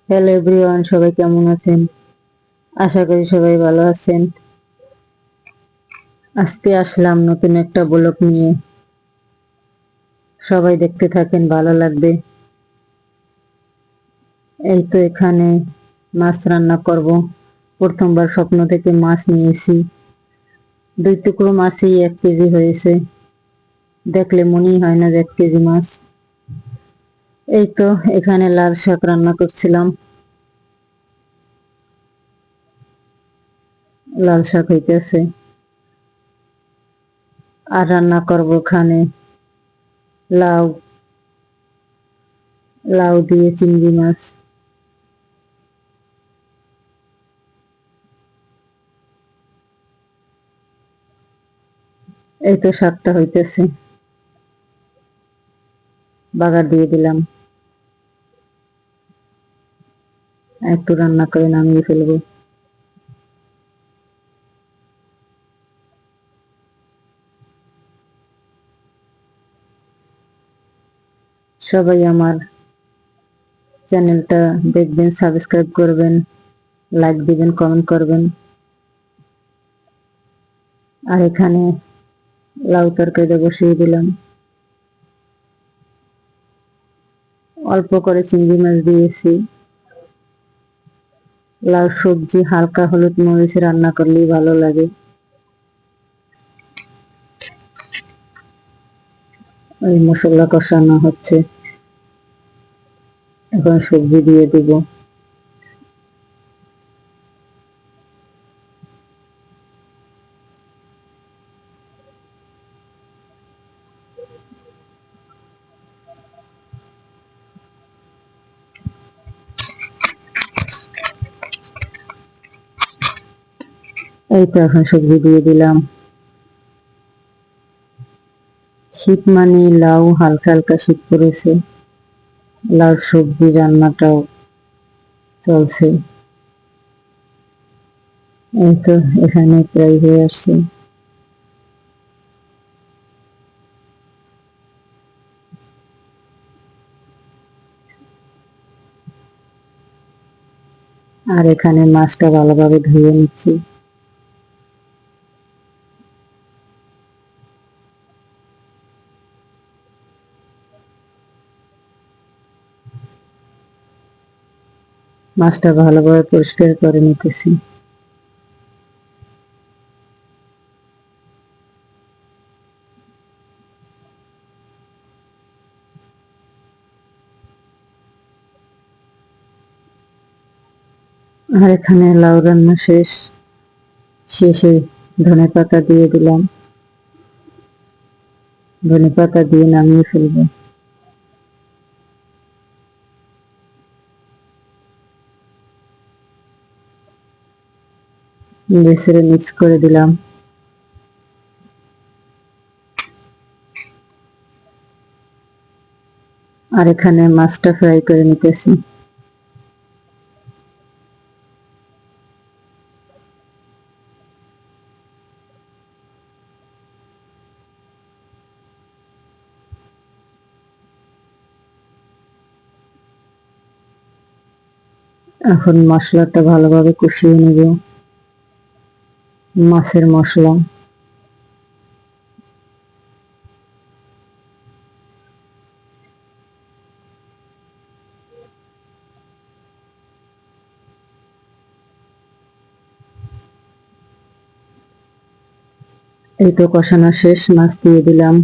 Hello everyone, সবাই কেমন আছেন? আশা করি সবাই ভালো আছেন। আজকে আসলাম নতুন একটা ব্লগ নিয়ে। সবাই দেখতে থাকেন, ভালো লাগবে। এই তো এখানে মাছ রান্না করব। প্রথমবার স্বপ্ন থেকে মাছ নিয়েছি। 2 টুকরো মাছই 1 কেজি হয়েছে। দেখলে মনেই হয় না যে 1 কেজি মাছ। এই তো এখানে লাল শাক রান্না করছিলাম। লাল শাক হইতেছে। আর রান্না করব এখানে লাউ। লাউ দিয়ে চিংড়ি মাছ। এই তো শাকটা হইতেছে, বাগার দিয়ে দিলাম। একটু রান্না করে নামিয়ে ফেলবো। সবাই আমার চ্যানেলটা দেখবেন, সাবস্ক্রাইব করবেন, লাইক দিবেন, কমেন্ট করবেন। আর এখানে লাউ তরকারিটা বসিয়ে দিলাম। অল্প করে চিংড়ি মাছ দিয়েছি। লাউ সবজি হালকা হলুদ মরিচ রান্না করলেই ভালো লাগে। ওই মশলা কষানো হচ্ছে, এখন সবজি দিয়ে দিব। এই তো এখন সবজি দিয়ে দিলাম। শীত মানে লাউ, হালকা হালকা শীত পড়েছে। লাউ সবজি রান্নাটাও চলছে। এই তো এখানে প্রায় হয়ে আসছে। আর এখানে মাছটা ভালোভাবে ধুয়ে নিচ্ছি। মাছটা ভালোভাবে পরিষ্কার করে নিতেছি। আর এখানে লাউ রান্না শেষ। শেষে ধনেপাতা দিয়ে দিলাম। ধনেপাতা দিয়ে নামিয়ে ফেলবো। নেড়ে মিক্স করে দিলাম। আর এখানে মাছটা ফ্রাই করে নিতেছি। এখন মশলাটা ভালোভাবে কষিয়ে নেব। মাছের মশলা। এই তো কষানো শেষ, মাছ দিয়ে দিলাম।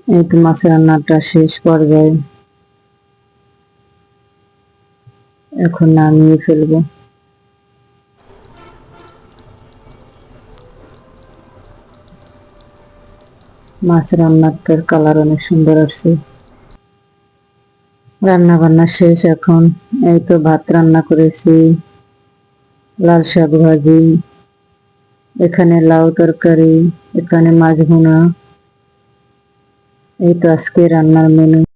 এই তো মাছের রান্নাটা শেষ পর্যায়ে। এখন নামিয়ে ফেলবো। মাছ রান্নাটার কালার অনেক সুন্দর আসছে। রান্না বান্না শেষ এখন। এই তো ভাত রান্না করেছি, লাল শাক ভাজি, এখানে লাউ তরকারি, এখানে মাছ ভুনা। এই তো আজকে রান্নার মেনু।